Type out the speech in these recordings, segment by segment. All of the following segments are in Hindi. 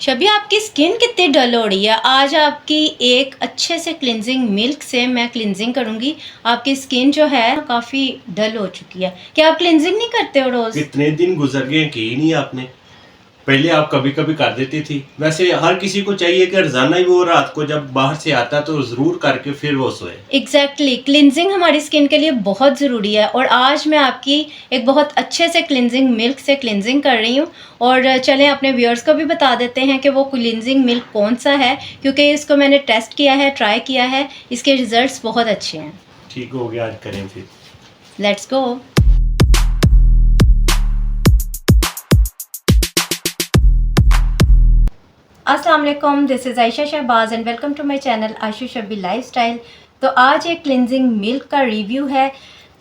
शबी, आपकी स्किन कितनी डल हो रही है। आज आपकी एक अच्छे से क्लिनजिंग मिल्क से मैं क्लिनजिंग करूंगी। आपकी स्किन जो है काफ़ी डल हो चुकी है। क्या आप क्लिनजिंग नहीं करते हो रोज़? कितने दिन गुजर गए की नहीं आपने। पहले आप कभी कभी कर देती थी। वैसे हर किसी को चाहिए कि रोजाना ही वो रात को जब बाहर से आता तो जरूर करके फिर वो सोए। एग्जैक्टली, क्लिनजिंग हमारी स्किन के लिए बहुत ज़रूरी है और आज मैं आपकी एक बहुत अच्छे से क्लिनजिंग मिल्क से क्लिनजिंग कर रही हूँ। और चलें अपने व्यूअर्स को भी बता देते हैं कि वो क्लिनजिंग मिल्क कौन सा है, क्योंकि इसको मैंने टेस्ट किया है, ट्राई किया है, इसके रिजल्ट्स बहुत अच्छे हैं। ठीक हो गया, आज करें फिर। Let's go. अस्सलाम वालेकुम, this is Ayesha Shahbaz and welcome to my channel Ayesha Shabi lifestyle. तो आज एक क्लिनजिंग मिल्क का रिव्यू है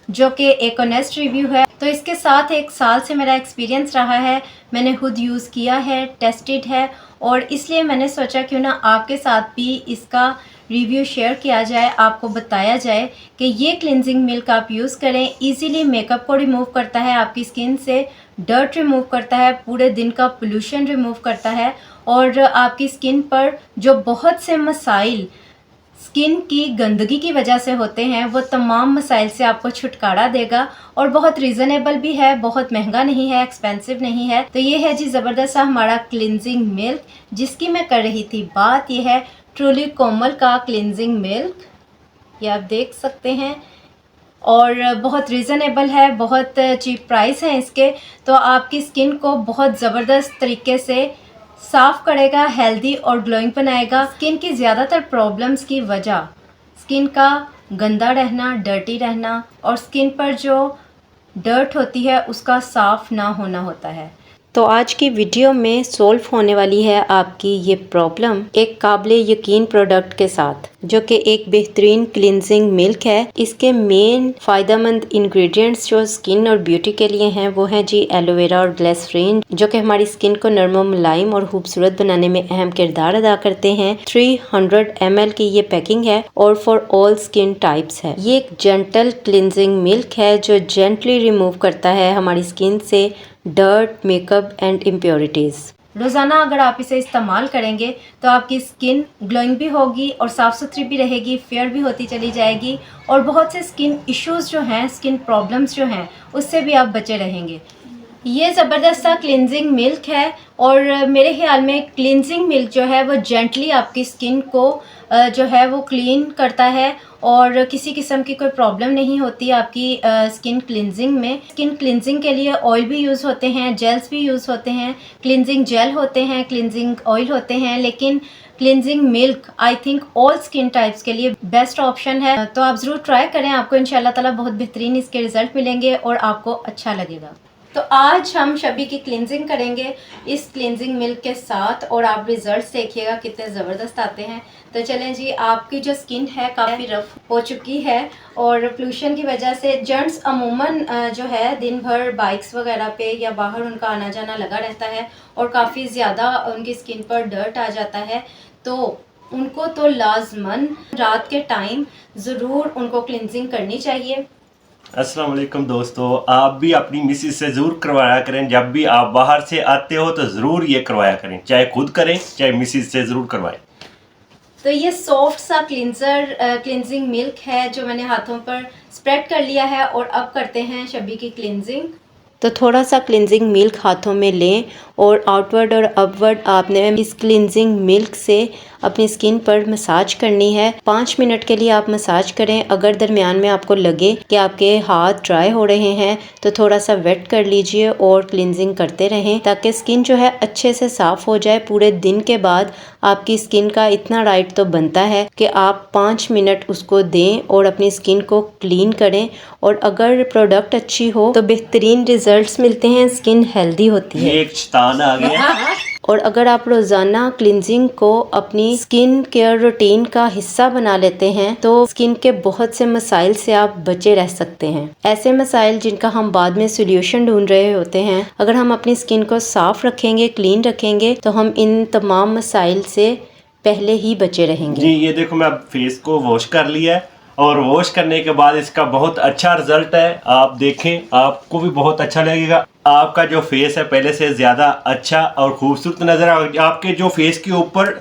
जो कि एक ऑनेस्ट रिव्यू है। तो इसके साथ 1 साल से मेरा एक्सपीरियंस रहा है, मैंने खुद यूज़ किया है, टेस्टेड है और इसलिए मैंने सोचा क्यों ना आपके साथ भी इसका रिव्यू शेयर किया जाए, आपको बताया जाए कि ये क्लिनजिंग मिल्क आप यूज़ करें। इजीली मेकअप को रिमूव करता है, आपकी स्किन से डर्ट रिमूव करता है, पूरे दिन का पोल्यूशन रिमूव करता है और आपकी स्किन पर जो बहुत से मसाइल स्किन की गंदगी की वजह से होते हैं वो तमाम मसाइल से आपको छुटकारा देगा। और बहुत रीज़नेबल भी है, बहुत महंगा नहीं है, एक्सपेंसिव नहीं है। तो ये है जी ज़बरदस्त सा हमारा क्लिनजिंग मिल्क जिसकी मैं कर रही थी बात। ये है ट्रूली कोमल का क्लिनजिंग मिल्क, ये आप देख सकते हैं और बहुत रीज़नेबल है, बहुत चीप प्राइस है इसके। तो आपकी स्किन को बहुत ज़बरदस्त तरीके से साफ़ करेगा, हेल्दी और ग्लोइंग बनाएगा। स्किन की ज़्यादातर प्रॉब्लम्स की वजह स्किन का गंदा रहना, डर्टी रहना और स्किन पर जो डर्ट होती है उसका साफ़ ना होना होता है। तो आज की वीडियो में सॉल्व होने वाली है आपकी ये प्रॉब्लम एक काबिले यकीन प्रोडक्ट के साथ, जो कि एक बेहतरीन क्लिनजिंग मिल्क है। इसके मेन फ़ायदेमंद इंग्रेडिएंट्स जो स्किन और ब्यूटी के लिए हैं वो हैं जी एलोवेरा और ग्लिसरीन, जो कि हमारी स्किन को नरम और मुलायम और खूबसूरत बनाने में अहम किरदार अदा करते हैं। 300 ml की ये पैकिंग है और फॉर ऑल स्किन टाइप्स है। ये एक जेंटल क्लिनजिंग मिल्क है जो जेंटली रिमूव करता है हमारी स्किन से डर्ट, मेकअप एंड इम्प्योरिटीज़। रोज़ाना अगर आप इसे इस्तेमाल करेंगे तो आपकी स्किन ग्लोइंग भी होगी और साफ़ सुथरी भी रहेगी, फेयर भी होती चली जाएगी और बहुत से स्किन इश्यूज़ जो हैं, स्किन प्रॉब्लम्स जो हैं, उससे भी आप बचे रहेंगे। ये ज़बरदस्त सा क्लिनजिंग मिल्क है और मेरे ख्याल में क्लिनजिंग मिल्क जो है वो जेंटली आपकी स्किन को जो है वो क्लीन करता है और किसी किस्म की कोई प्रॉब्लम नहीं होती आपकी स्किन क्लिनजिंग में। स्किन क्लिनजिंग के लिए ऑयल भी यूज़ होते हैं, जेल्स भी यूज़ होते हैं, क्लिनजिंग जेल होते हैं, क्लिनजिंग ऑयल होते हैं, लेकिन cleansing milk I think all skin types के लिए बेस्ट ऑप्शन है। तो आप ज़रूर ट्राई करें, आपको इंशाल्लाह ताला बहुत बेहतरीन इसके रिज़ल्ट मिलेंगे और आपको अच्छा लगेगा। तो आज हम शबी की क्लिनजिंग करेंगे इस क्लिनजिंग मिल्क के साथ और आप रिजल्ट्स देखिएगा कितने ज़बरदस्त आते हैं। तो चलें जी, आपकी जो स्किन है काफ़ी रफ हो चुकी है और पोल्यूशन की वजह से जेंट्स अमूमन जो है दिन भर बाइक्स वगैरह पे या बाहर उनका आना जाना लगा रहता है और काफ़ी ज़्यादा उनकी स्किन पर डर्ट आ जाता है। तो उनको तो लाजमन रात के टाइम ज़रूर उनको क्लिनजिंग करनी चाहिए। अस्सलाम वालेकुम दोस्तों, आप भी अपनी मिसेज से जरूर करवाया करें। जब भी आप बाहर से आते हो तो जरूर ये करवाया करें, चाहे खुद करें चाहे मिसेज से जरूर करवाएं। तो ये सॉफ्ट सा क्लिनजिंग मिल्क है जो मैंने हाथों पर स्प्रेड कर लिया है और अब करते हैं शबी की क्लिनजिंग। तो थोड़ा सा क्लिनजिंग मिल्क हाथों में लें और आउटवर्ड और अपवर्ड आपने इस क्लिनजिंग मिल्क से अपनी स्किन पर मसाज करनी है। 5 मिनट के लिए आप मसाज करें। अगर दरमियान में आपको लगे कि आपके हाथ ड्राई हो रहे हैं तो थोड़ा सा वेट कर लीजिए और क्लिनजिंग करते रहें ताकि स्किन जो है अच्छे से साफ़ हो जाए। पूरे दिन के बाद आपकी स्किन का इतना राइट तो बनता है कि आप 5 मिनट उसको दें और अपनी स्किन को क्लीन करें और अगर प्रोडक्ट अच्छी हो तो बेहतरीन रिजल्ट्स मिलते हैं, स्किन हेल्दी होती है। एक शैतान आ गया। और अगर आप रोज़ाना क्लिनजिंग को अपनी स्किन केयर रूटीन का हिस्सा बना लेते हैं तो स्किन के बहुत से मसाइल से आप बचे रह सकते हैं। ऐसे मसाइल जिनका हम बाद में सोल्यूशन ढूंढ रहे होते हैं, अगर हम अपनी स्किन को साफ रखेंगे, क्लीन रखेंगे तो हम इन तमाम मसाइल से पहले ही बचे रहेंगे। जी ये देखो, मैं अब फेस को वॉश कर लिया है और वॉश करने के बाद इसका बहुत अच्छा रिजल्ट है। आप देखें, आपको भी बहुत अच्छा लगेगा। आपका जो फेस है पहले से ज़्यादा अच्छा और खूबसूरत नज़र आएगा। आपके जो फेस के ऊपर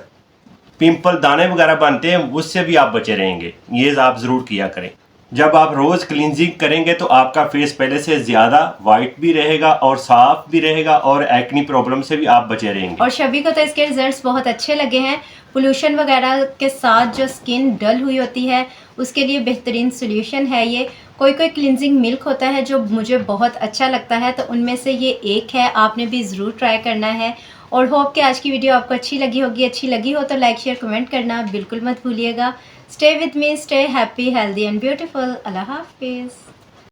पिंपल दाने वगैरह बनते हैं उससे भी आप बचे रहेंगे। ये आप ज़रूर किया करें। जब आप रोज़ क्लींजिंग करेंगे तो आपका फेस पहले से ज़्यादा वाइट भी रहेगा और साफ भी रहेगा और एक्नी प्रॉब्लम से भी आप बचे रहेंगे। और शबी को तो इसके रिजल्ट्स बहुत अच्छे लगे हैं। पोल्यूशन वगैरह के साथ जो स्किन डल हुई होती है उसके लिए बेहतरीन सोल्यूशन है ये। कोई कोई क्लिनजिंग मिल्क होता है जो मुझे बहुत अच्छा लगता है, तो उनमें से ये एक है। आपने भी ज़रूर ट्राई करना है। और होप कि आज की वीडियो आपको अच्छी लगी होगी। अच्छी लगी हो तो लाइक शेयर कमेंट करना बिल्कुल मत भूलिएगा। Stay with me, stay happy, healthy and beautiful. अल्लाह हाफिज़।